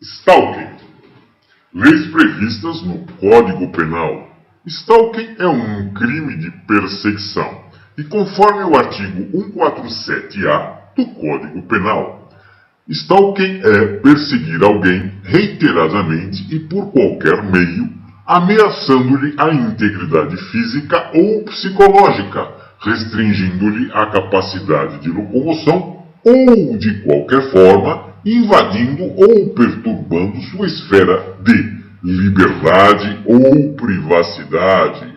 Stalking. Leis previstas no Código Penal. Stalking é um crime de perseguição e, conforme o artigo 147-A do Código Penal, stalking é perseguir alguém reiteradamente e por qualquer meio, ameaçando-lhe a integridade física ou psicológica, restringindo-lhe a capacidade de locomoção ou, de qualquer forma, invadindo ou perturbando sua esfera de liberdade ou privacidade.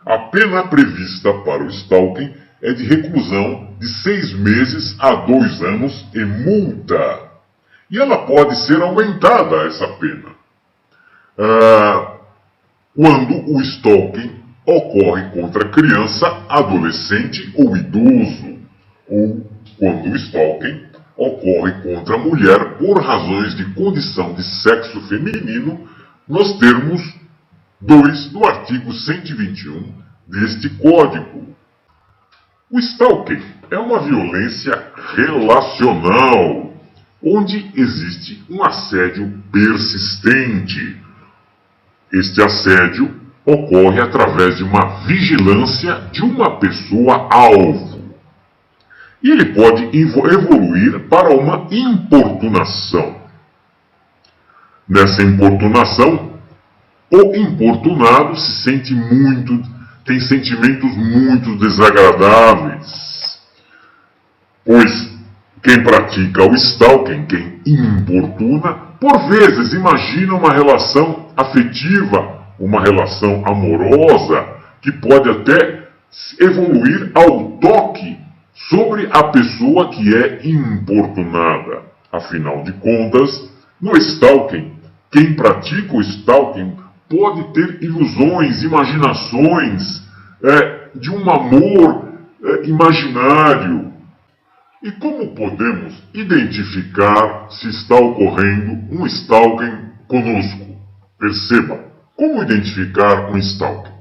A pena prevista para o stalking é de reclusão de 6 meses a 2 anos e multa. E ela pode ser aumentada, essa pena, quando o stalking ocorre contra criança, adolescente ou idoso, ou quando o stalking ocorre contra mulher por razões de condição de sexo feminino, nos termos 2 do artigo 121 deste Código. O stalking é uma violência relacional, onde existe um assédio persistente. Este assédio ocorre através de uma vigilância de uma pessoa-alvo. E ele pode evoluir para uma importunação. Nessa importunação, o importunado tem sentimentos muito desagradáveis, pois quem pratica o stalking, quem importuna, por vezes imagina uma relação afetiva, uma relação amorosa, que pode até evoluir ao toque sobre a pessoa que é importunada. Afinal de contas, no stalking, quem pratica o stalking pode ter ilusões, imaginações de um amor imaginário. E como podemos identificar se está ocorrendo um stalking conosco? Perceba, como identificar um stalking?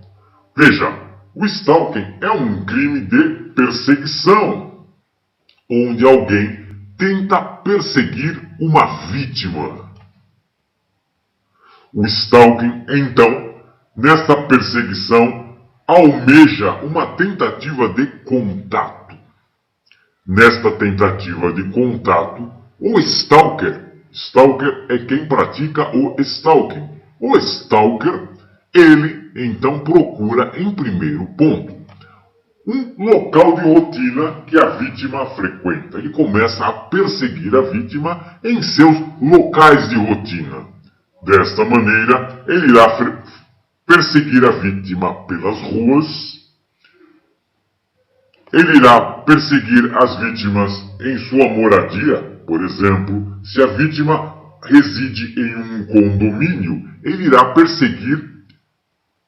Veja, o stalking é um crime de perseguição, onde alguém tenta perseguir uma vítima. O stalking, então, nesta perseguição, almeja uma tentativa de contato. Nesta tentativa de contato, o stalker é quem pratica o stalking. O stalker, ele então procura, em primeiro ponto, um local de rotina que a vítima frequenta. Ele começa a perseguir a vítima em seus locais de rotina. Desta maneira, ele irá perseguir a vítima pelas ruas, ele irá perseguir as vítimas em sua moradia. Por exemplo, se a vítima reside em um condomínio, ele irá perseguir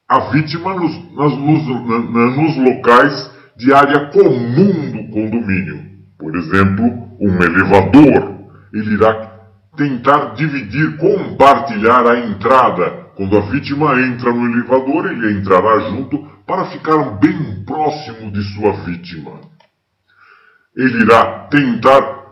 a vítima nos locais de área comum do condomínio. Por exemplo, um elevador. Ele irá tentar compartilhar a entrada. Quando a vítima entra no elevador, ele entrará junto para ficar bem próximo de sua vítima. Ele irá tentar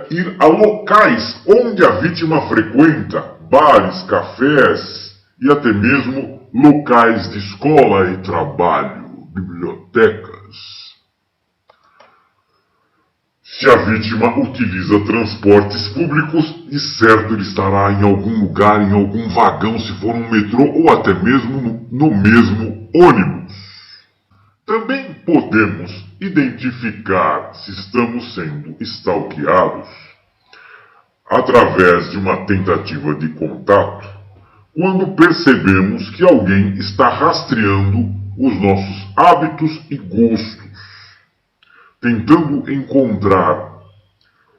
ir a locais onde a vítima frequenta, bares, cafés e até mesmo locais de escola e trabalho, bibliotecas. Se a vítima utiliza transportes públicos, de certo ele estará em algum lugar, em algum vagão, se for um metrô, ou até mesmo no mesmo ônibus. Também podemos identificar se estamos sendo stalkeados através de uma tentativa de contato, quando percebemos que alguém está rastreando os nossos hábitos e gostos, tentando encontrar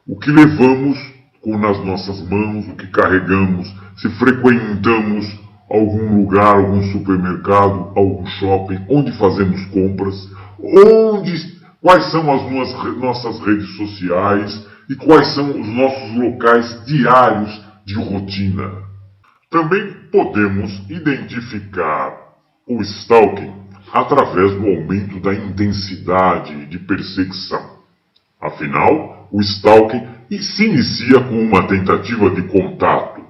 o que levamos nas nossas mãos, o que carregamos, se frequentamos algum lugar, algum supermercado, algum shopping, onde fazemos compras, quais são as nossas redes sociais e quais são os nossos locais diários de rotina. Também podemos identificar o stalking através do aumento da intensidade de perseguição. Afinal, o stalking se inicia com uma tentativa de contato,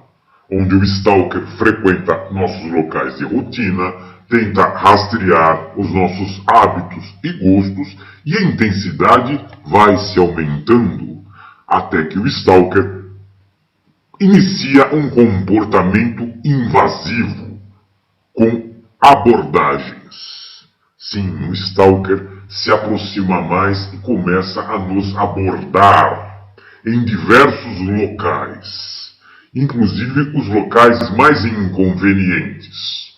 onde o stalker frequenta nossos locais de rotina, tenta rastrear os nossos hábitos e gostos, e a intensidade vai se aumentando até que o stalker inicia um comportamento invasivo com abordagens. Sim, o stalker se aproxima mais e começa a nos abordar em diversos locais, inclusive os locais mais inconvenientes.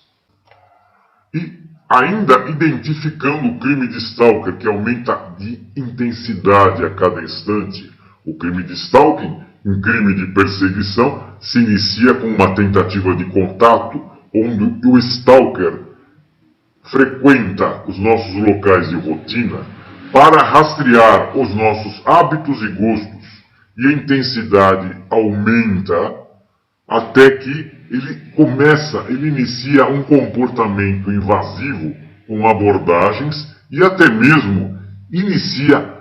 E ainda identificando o crime de stalker, que aumenta de intensidade a cada instante. O crime de stalking, um crime de perseguição, se inicia com uma tentativa de contato, onde o stalker frequenta os nossos locais de rotina para rastrear os nossos hábitos e gostos, e a intensidade aumenta até que ele inicia um comportamento invasivo com abordagens e até mesmo inicia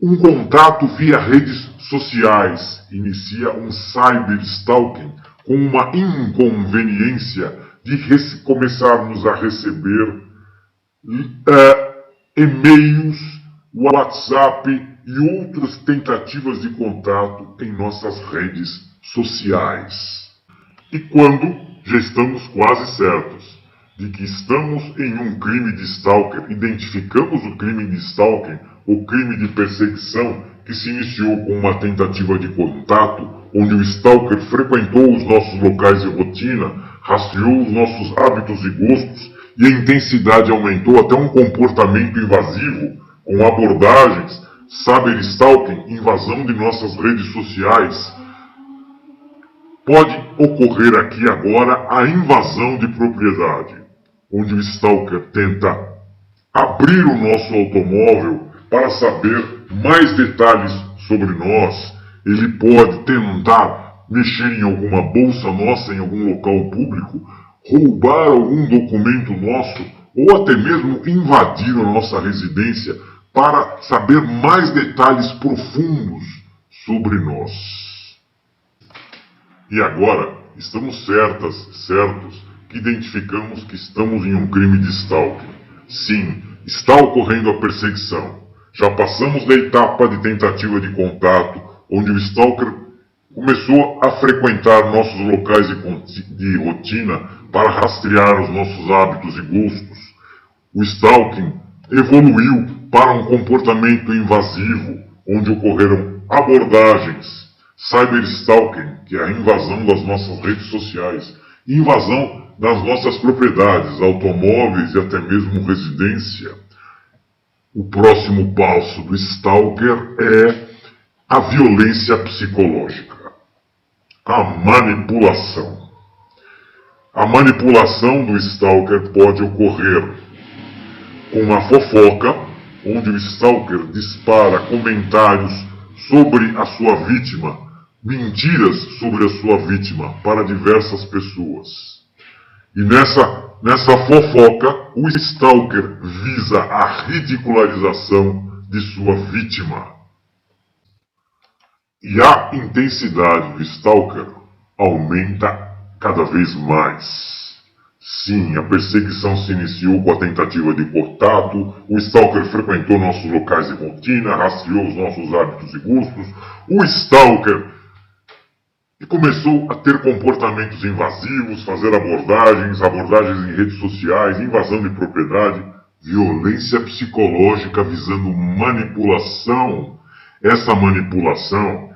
um contato via redes sociais, inicia um cyberstalking com uma inconveniência de começarmos a receber e-mails, WhatsApp e outras tentativas de contato em nossas redes sociais. E quando já estamos quase certos de que estamos em um crime de stalker, identificamos o crime de stalking, o crime de perseguição, que se iniciou com uma tentativa de contato, onde o stalker frequentou os nossos locais de rotina, rastreou os nossos hábitos e gostos, e a intensidade aumentou até um comportamento invasivo, com abordagens, cyberstalking, invasão de nossas redes sociais. Pode ocorrer aqui agora a invasão de propriedade, onde o stalker tenta abrir o nosso automóvel para saber mais detalhes sobre nós. Ele pode tentar mexer em alguma bolsa nossa, em algum local público, roubar algum documento nosso, ou até mesmo invadir a nossa residência para saber mais detalhes profundos sobre nós. E agora, estamos certos que identificamos que estamos em um crime de stalking. Sim, está ocorrendo a perseguição. Já passamos da etapa de tentativa de contato, onde o stalker começou a frequentar nossos locais de rotina para rastrear os nossos hábitos e gostos. O stalking evoluiu para um comportamento invasivo, onde ocorreram abordagens, cyberstalking, que é a invasão das nossas redes sociais, invasão das nossas propriedades, automóveis e até mesmo residência. O próximo passo do stalker é a violência psicológica, a manipulação. A manipulação do stalker pode ocorrer com uma fofoca, onde o stalker dispara comentários sobre a sua vítima, mentiras sobre a sua vítima para diversas pessoas. E nessa fofoca, o stalker visa a ridicularização de sua vítima. E a intensidade do stalker aumenta cada vez mais. Sim, a perseguição se iniciou com a tentativa de contato, o stalker frequentou nossos locais de rotina, rastreou os nossos hábitos e gostos, o stalker começou a ter comportamentos invasivos, fazer abordagens em redes sociais, invasão de propriedade, violência psicológica visando manipulação. Essa manipulação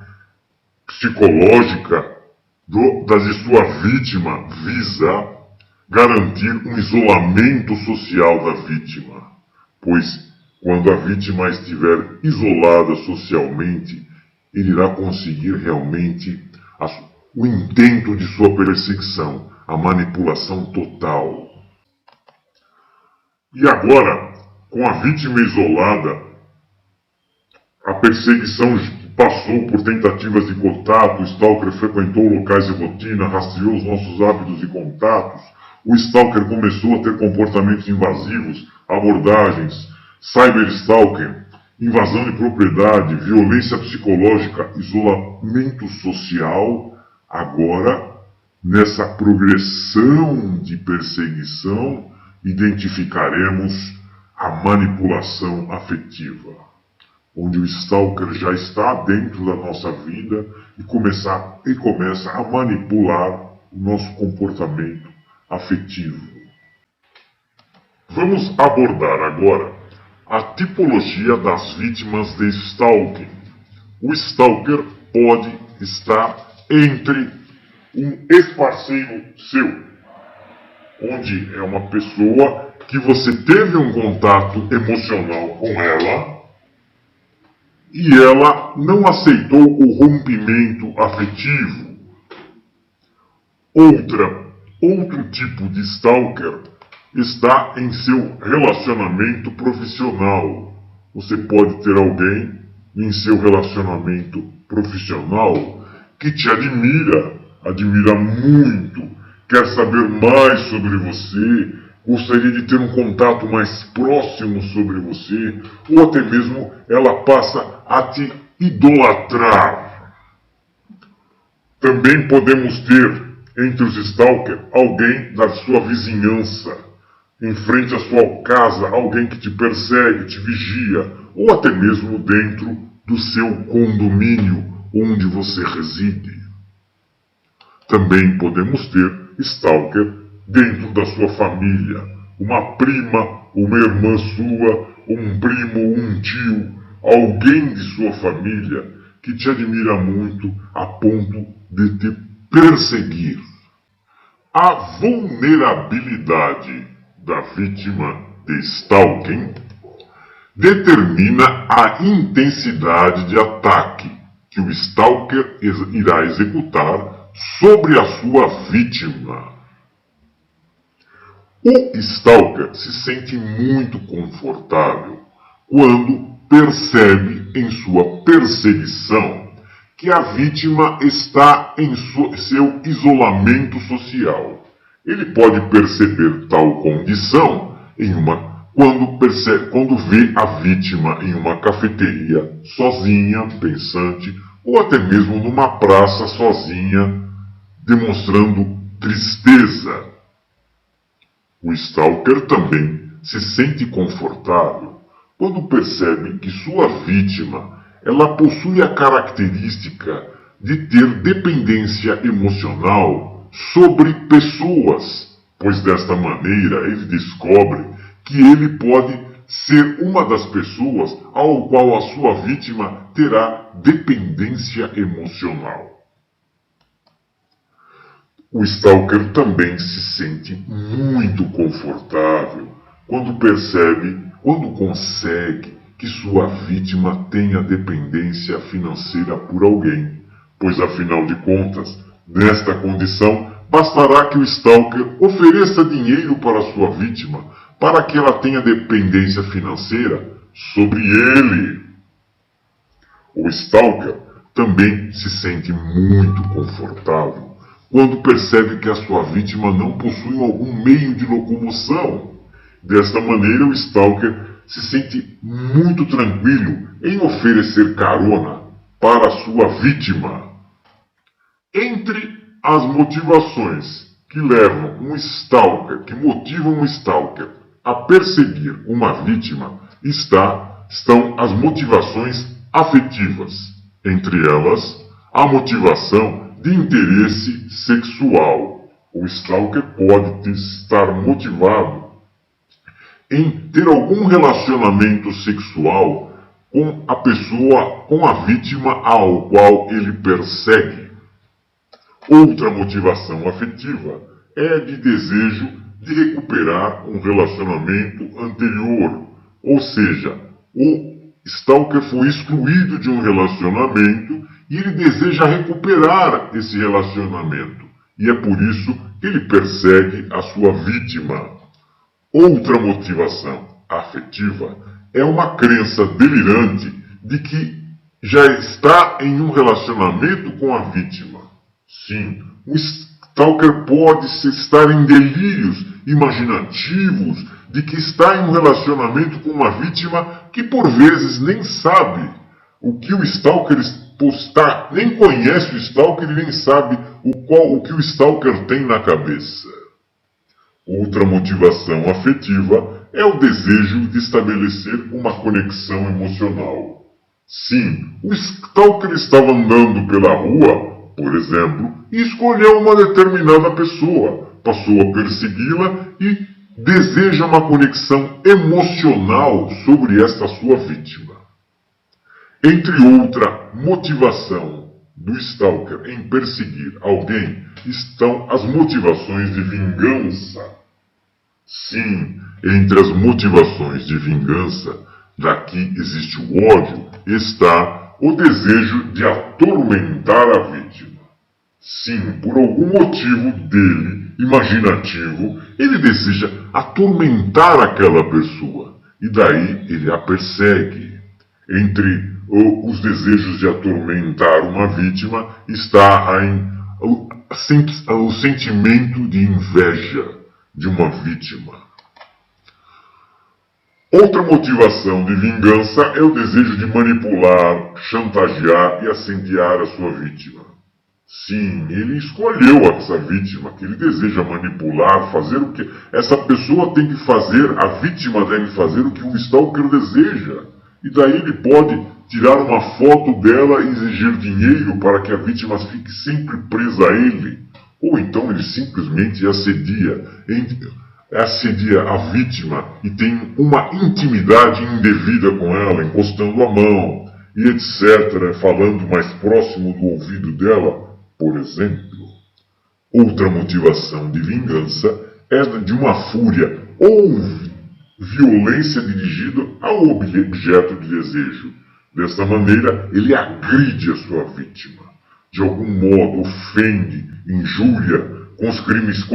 psicológica de sua vítima visa garantir um isolamento social da vítima, pois quando a vítima estiver isolada socialmente, ele irá conseguir realmente o intento de sua perseguição, a manipulação total. E agora, com a vítima isolada, a perseguição passou por tentativas de contato, o stalker frequentou locais de rotina, rastreou os nossos hábitos e contatos, O stalker começou a ter comportamentos invasivos, abordagens, cyberstalking, invasão de propriedade, violência psicológica, isolamento social. Agora, nessa progressão de perseguição, identificaremos a manipulação afetiva, onde o stalker já está dentro da nossa vida e começa a manipular o nosso comportamento afetivo. Vamos abordar agora a tipologia das vítimas de stalking. O stalker pode estar entre um ex-parceiro seu, onde é uma pessoa que você teve um contato emocional com ela e ela não aceitou o rompimento afetivo. Outro tipo de stalker está em seu relacionamento profissional. Você pode ter alguém em seu relacionamento profissional que te admira muito, quer saber mais sobre você, gostaria de ter um contato mais próximo sobre você, ou até mesmo ela passa a te idolatrar. Também podemos ter entre os stalkers alguém da sua vizinhança, em frente à sua casa, alguém que te persegue, te vigia, ou até mesmo dentro do seu condomínio onde você reside. Também podemos ter stalker dentro da sua família, uma prima, uma irmã sua, um primo, um tio, alguém de sua família que te admira muito a ponto de te perseguir. A vulnerabilidade da vítima de stalking determina a intensidade de ataque que o stalker irá executar sobre a sua vítima. O stalker se sente muito confortável quando percebe em sua perseguição que a vítima está em seu isolamento social. Ele pode perceber tal condição quando vê a vítima em uma cafeteria sozinha, pensante, ou até mesmo numa praça sozinha, demonstrando tristeza. O stalker também se sente confortável quando percebe que sua vítima ela possui a característica de ter dependência emocional sobre pessoas, pois desta maneira ele descobre que ele pode ser uma das pessoas ao qual a sua vítima terá dependência emocional. O stalker também se sente muito confortável quando consegue que sua vítima tenha dependência financeira por alguém, pois afinal de contas, nesta condição, bastará que o stalker ofereça dinheiro para sua vítima para que ela tenha dependência financeira sobre ele. O stalker também se sente muito confortável quando percebe que a sua vítima não possui algum meio de locomoção. Desta maneira, o stalker se sente muito tranquilo em oferecer carona para a sua vítima. Entre as motivações que motivam um stalker a perseguir uma vítima, estão as motivações afetivas. Entre elas, a motivação de interesse sexual. O stalker pode estar motivado em ter algum relacionamento sexual com a vítima ao qual ele persegue. Outra motivação afetiva é de desejo de recuperar um relacionamento anterior, ou seja, o stalker foi excluído de um relacionamento e ele deseja recuperar esse relacionamento, e é por isso que ele persegue a sua vítima. Outra motivação afetiva é uma crença delirante de que já está em um relacionamento com a vítima. Sim, o stalker pode estar em delírios imaginativos de que está em um relacionamento com uma vítima que por vezes nem sabe o que o stalker está, nem conhece o stalker e nem sabe o que o stalker tem na cabeça. Outra motivação afetiva é o desejo de estabelecer uma conexão emocional. Sim, o stalker estava andando pela rua, por exemplo, e escolheu uma determinada pessoa, passou a persegui-la e deseja uma conexão emocional sobre esta sua vítima. Entre outra motivação do stalker em perseguir alguém estão as motivações de vingança. Sim, entre as motivações de vingança, daqui existe o ódio, está o desejo de atormentar a vítima. Sim, por algum motivo dele, imaginativo, ele deseja atormentar aquela pessoa e daí ele a persegue. Entre os desejos de atormentar uma vítima está o sentimento de inveja de uma vítima. Outra motivação de vingança é o desejo de manipular, chantagear e assediar a sua vítima. Sim, ele escolheu essa vítima que ele deseja manipular, fazer o que essa pessoa tem que fazer, a vítima deve fazer o que o stalker deseja. E daí ele pode tirar uma foto dela e exigir dinheiro para que a vítima fique sempre presa a ele. Ou então ele simplesmente assedia a vítima e tem uma intimidade indevida com ela, encostando a mão e etc., falando mais próximo do ouvido dela, por exemplo. Outra motivação de vingança é de uma fúria ou violência dirigida ao objeto de desejo. Desta maneira, ele agride a sua vítima. De algum modo, ofende, injúria, com os crimes,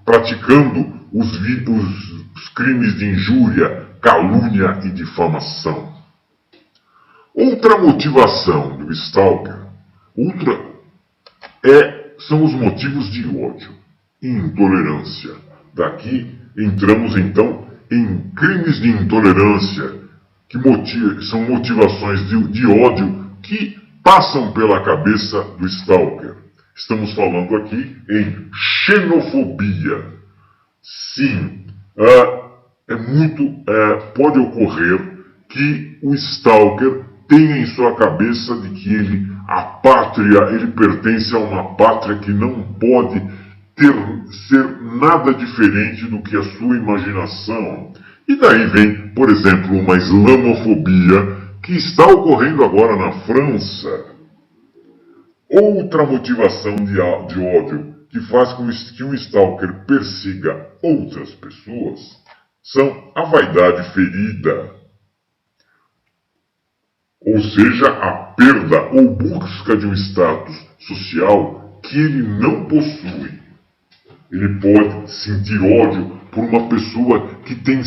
praticando os crimes de injúria, calúnia e difamação. Outra motivação do stalker, são os motivos de ódio e intolerância. Daqui entramos então em crimes de intolerância, que são motivações de ódio que passam pela cabeça do stalker. Estamos falando aqui em xenofobia. Sim, pode ocorrer que o stalker tenha em sua cabeça de que ele pertence a uma pátria que não pode ser nada diferente do que a sua imaginação. E daí vem, por exemplo, uma islamofobia que está ocorrendo agora na França. Outra motivação de ódio que faz com que um stalker persiga outras pessoas são a vaidade ferida, ou seja, a perda ou busca de um status social que ele não possui. Ele pode sentir ódio por uma pessoa que tem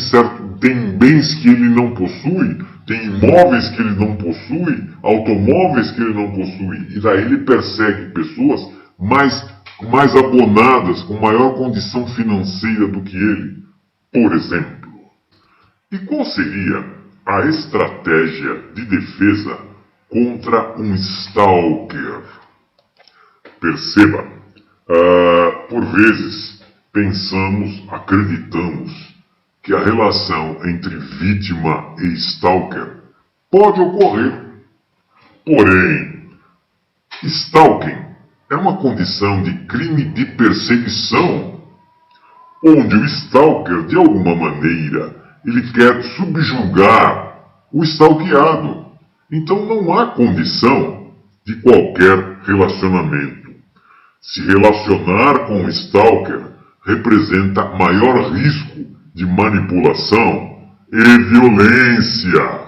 bens que ele não possui, tem imóveis que ele não possui, automóveis que ele não possui. E daí ele persegue pessoas mais abonadas, com maior condição financeira do que ele, por exemplo. E qual seria a estratégia de defesa contra um stalker? Perceba, por vezes acreditamos que a relação entre vítima e stalker pode ocorrer. Porém, stalking é uma condição de crime de perseguição, onde o stalker, de alguma maneira, ele quer subjugar o stalkeado. Então não há condição de qualquer relacionamento. Se relacionar com o stalker representa maior risco de manipulação e violência.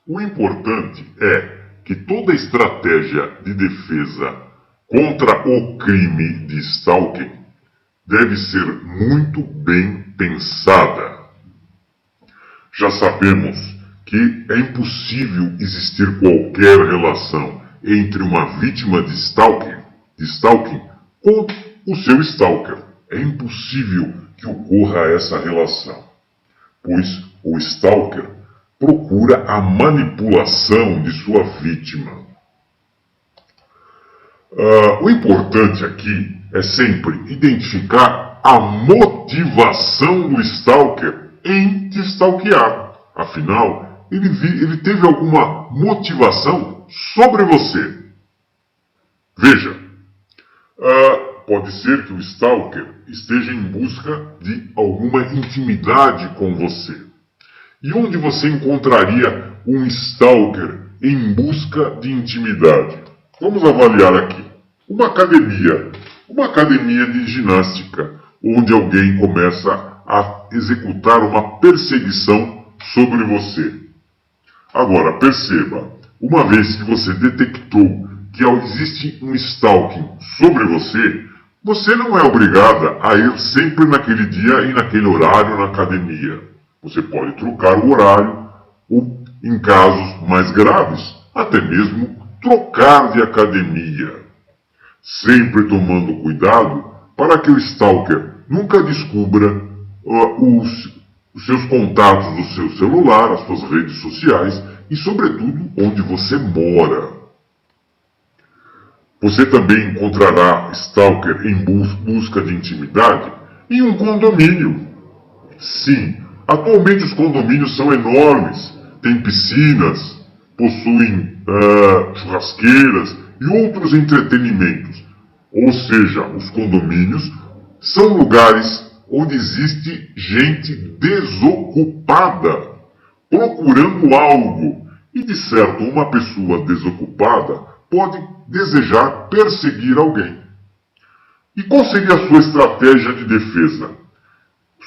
O importante é que toda estratégia de defesa contra o crime de stalking deve ser muito bem pensada. Já sabemos que é impossível existir qualquer relação entre uma vítima de stalking de stalking com o seu stalker. É impossível que ocorra essa relação, pois o stalker procura a manipulação de sua vítima. O importante aqui é sempre identificar a motivação do stalker em te stalkear. Afinal, ele teve alguma motivação sobre você. Veja, pode ser que o stalker esteja em busca de alguma intimidade com você. E onde você encontraria um stalker em busca de intimidade? Vamos avaliar aqui. Uma academia de ginástica, onde alguém começa a executar uma perseguição sobre você. Agora, perceba, uma vez que você detectou que existe um stalking sobre você, você não é obrigada a ir sempre naquele dia e naquele horário na academia. Você pode trocar o horário ou, em casos mais graves, até mesmo trocar de academia. Sempre tomando cuidado para que o stalker nunca descubra os seus contatos do seu celular, as suas redes sociais e, sobretudo, onde você mora. Você também encontrará stalker em busca de intimidade em um condomínio. Sim, atualmente os condomínios são enormes, têm piscinas, possuem churrasqueiras e outros entretenimentos. Ou seja, os condomínios são lugares onde existe gente desocupada, procurando algo. E, de certo, uma pessoa desocupada pode desejar perseguir alguém. E qual seria a sua estratégia de defesa?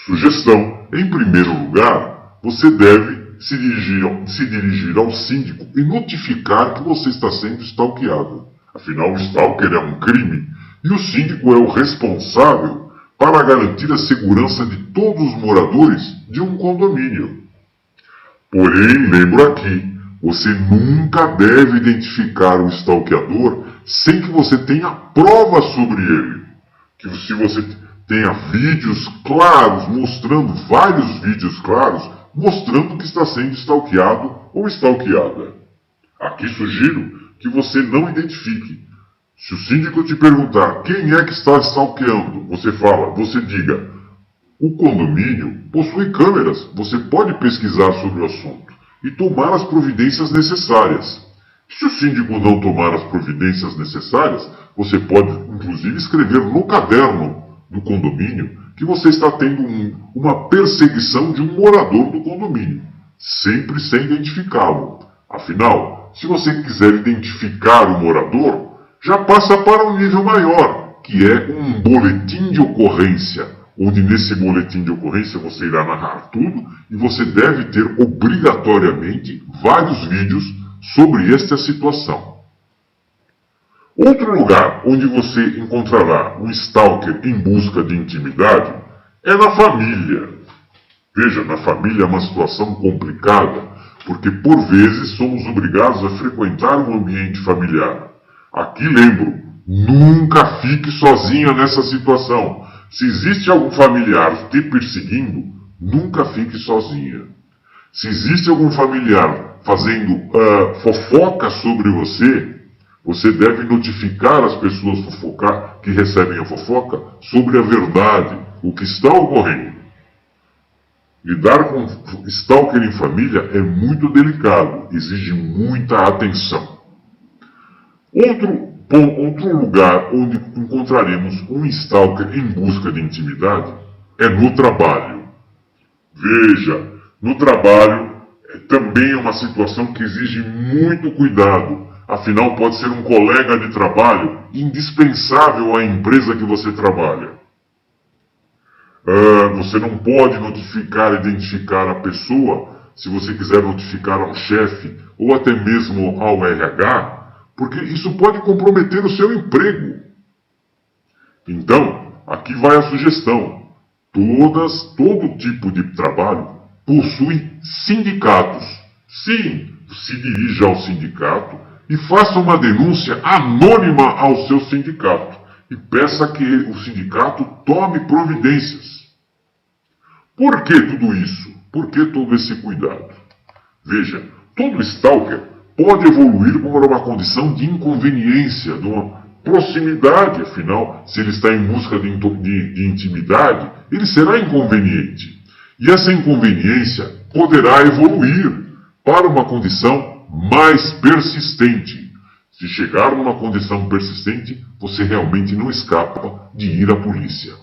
Sugestão: em primeiro lugar, você deve se dirigir ao síndico e notificar que você está sendo stalkeado. Afinal, o stalker é um crime e o síndico é o responsável para garantir a segurança de todos os moradores de um condomínio. Porém, lembro aqui, você nunca deve identificar o stalkeador sem que você tenha provas sobre ele. Que se você tenha vídeos claros, vários vídeos claros, mostrando que está sendo stalkeado ou stalkeada. Aqui sugiro que você não identifique. Se o síndico te perguntar quem é que está stalkeando, você diga: o condomínio possui câmeras, você pode pesquisar sobre o assunto e tomar as providências necessárias. Se o síndico não tomar as providências necessárias, você pode inclusive escrever no caderno do condomínio que você está tendo uma perseguição de um morador do condomínio, sempre sem identificá-lo. Afinal, se você quiser identificar o morador, já passa para um nível maior, que é um boletim de ocorrência, onde nesse boletim de ocorrência você irá narrar tudo e você deve ter obrigatoriamente vários vídeos sobre esta situação. Outro lugar onde você encontrará um stalker em busca de intimidade é na família. Veja, na família é uma situação complicada, porque por vezes somos obrigados a frequentar um ambiente familiar. Aqui lembro, nunca fique sozinha nessa situação. Se existe algum familiar te perseguindo, nunca fique sozinha. Se existe algum familiar fazendo fofoca sobre você, você deve notificar as pessoas que recebem a fofoca sobre a verdade, o que está ocorrendo. Lidar com stalker em família é muito delicado, exige muita atenção. Outro lugar onde encontraremos um stalker em busca de intimidade é no trabalho. Veja, no trabalho também é uma situação que exige muito cuidado. Afinal, pode ser um colega de trabalho indispensável à empresa que você trabalha. Você não pode identificar a pessoa, se você quiser notificar ao chefe ou até mesmo ao RH, porque isso pode comprometer o seu emprego. Então, aqui vai a sugestão. Todo tipo de trabalho possui sindicatos. Sim, se dirija ao sindicato e faça uma denúncia anônima ao seu sindicato e peça que o sindicato tome providências. Por que tudo isso? Por que todo esse cuidado? Veja, todo stalker pode evoluir para uma condição de inconveniência, de uma proximidade, afinal, se ele está em busca de intimidade, ele será inconveniente. E essa inconveniência poderá evoluir para uma condição mais persistente. Se chegar numa condição persistente, você realmente não escapa de ir à polícia.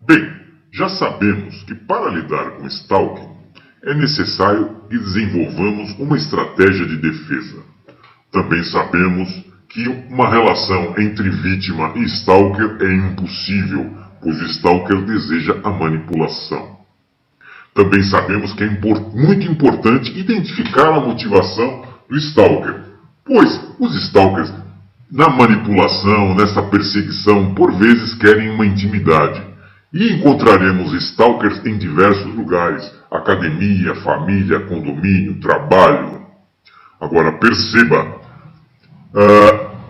Bem, já sabemos que para lidar com stalking, é necessário que desenvolvamos uma estratégia de defesa. Também sabemos que uma relação entre vítima e stalker é impossível, pois o stalker deseja a manipulação. Também sabemos que é muito importante identificar a motivação do stalker, pois os stalkers, na manipulação, nessa perseguição, por vezes querem uma intimidade. E encontraremos stalkers em diversos lugares: academia, família, condomínio, trabalho. Agora perceba,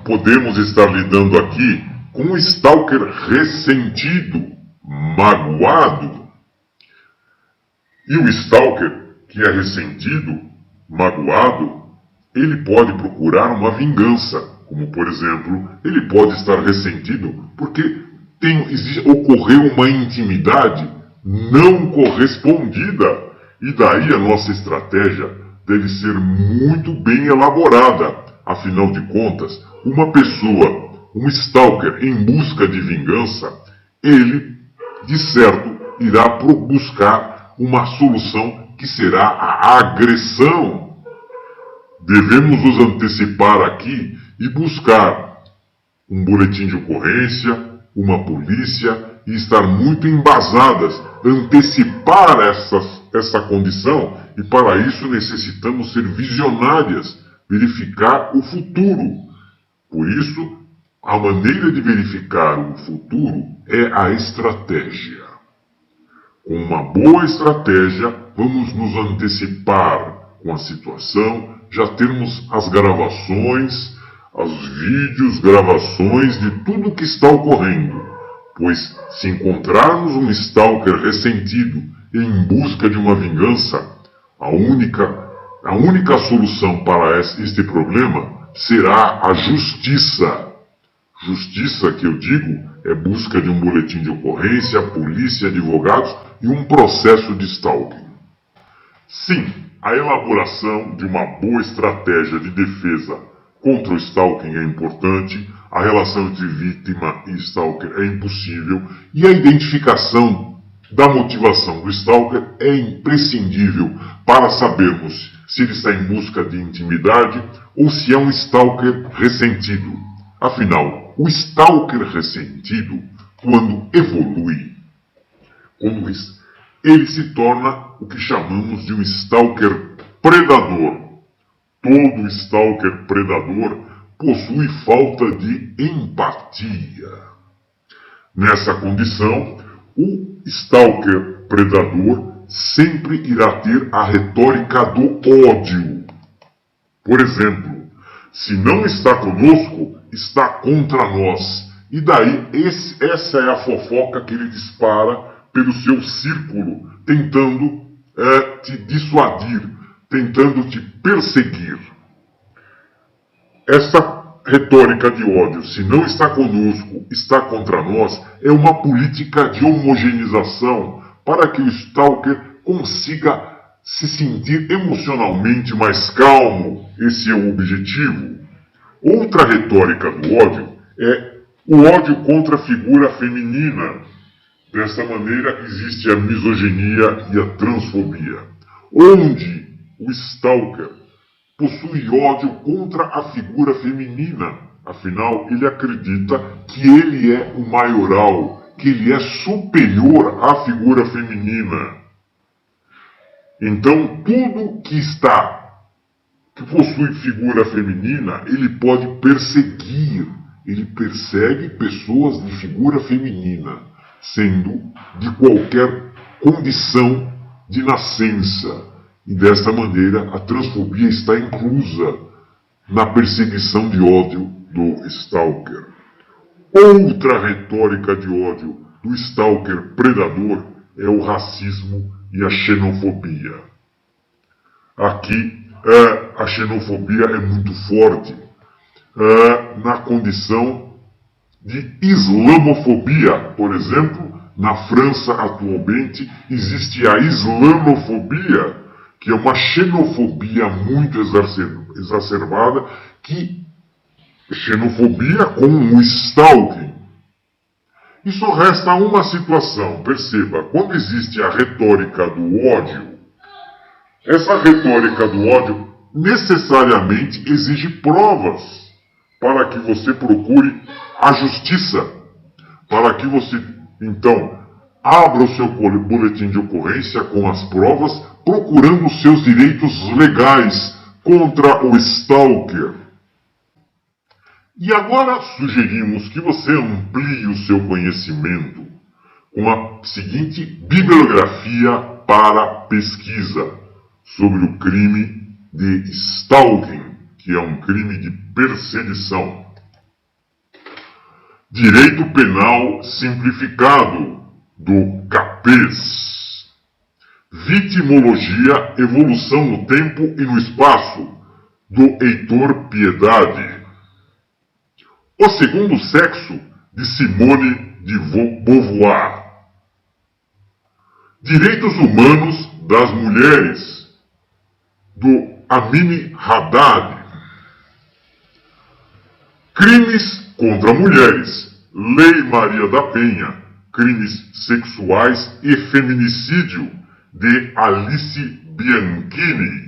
podemos estar lidando aqui com um stalker ressentido, magoado. E o stalker que é ressentido, magoado, ele pode procurar uma vingança. Como, por exemplo, ele pode estar ressentido porque ocorreu uma intimidade não correspondida. E daí a nossa estratégia deve ser muito bem elaborada. Afinal de contas, uma pessoa, um stalker em busca de vingança, ele, de certo, irá buscar uma solução que será a agressão. Devemos nos antecipar aqui e buscar um boletim de ocorrência, uma polícia, e estar muito embasadas, antecipar essa condição, e para isso necessitamos ser visionárias, verificar o futuro. Por isso, a maneira de verificar o futuro é a estratégia. Com uma boa estratégia, vamos nos antecipar com a situação, já termos as gravações, os vídeos, gravações de tudo o que está ocorrendo. Pois se encontrarmos um stalker ressentido em busca de uma vingança, a única solução para este problema será a justiça. Justiça, que eu digo, é busca de um boletim de ocorrência, polícia, advogados e um processo de stalking. Sim, a elaboração de uma boa estratégia de defesa contra o stalking é importante, a relação entre vítima e stalker é impossível e a identificação da motivação do stalker é imprescindível para sabermos se ele está em busca de intimidade ou se é um stalker ressentido. Afinal, o stalker ressentido, quando evolui, ele se torna o que chamamos de um stalker predador. Todo stalker predador possui falta de empatia. Nessa condição, o stalker predador sempre irá ter a retórica do ódio. Por exemplo, se não está conosco, está contra nós. E daí, essa é a fofoca que ele dispara pelo seu círculo, tentando te dissuadir, tentando te perseguir. Essa retórica de ódio, se não está conosco, está contra nós, é uma política de homogeneização para que o stalker consiga se sentir emocionalmente mais calmo. Esse é o objetivo. Outra retórica do ódio é o ódio contra a figura feminina. Desta maneira existe a misoginia e a transfobia, onde o stalker possui ódio contra a figura feminina. Afinal, ele acredita que ele é o maioral, que ele é superior à figura feminina. Então, tudo que possui figura feminina, ele pode perseguir. Ele persegue pessoas de figura feminina, sendo de qualquer condição de nascença. E desta maneira a transfobia está inclusa. na perseguição de ódio do stalker. Outra retórica de ódio do stalker predador é o racismo e a xenofobia. Aqui a xenofobia é muito forte na condição de islamofobia. Por exemplo, na França atualmente existe a islamofobia, que é uma xenofobia muito exacerbada, xenofobia com o stalking. E só resta uma situação, perceba, quando existe a retórica do ódio, essa retórica do ódio necessariamente exige provas para que você procure a justiça, para que você, então, abra o seu boletim de ocorrência com as provas, procurando os seus direitos legais contra o stalker. E agora sugerimos que você amplie o seu conhecimento com a seguinte bibliografia para pesquisa sobre o crime de stalking, que é um crime de perseguição. Direito Penal Simplificado, do Capês. Vitimologia, Evolução no Tempo e no Espaço, do Heitor Piedade. O Segundo Sexo, de Simone de Beauvoir. Direitos Humanos das Mulheres, do Amine Haddad. Crimes contra Mulheres, Lei Maria da Penha, Crimes Sexuais e Feminicídio, de Alice Bianchini.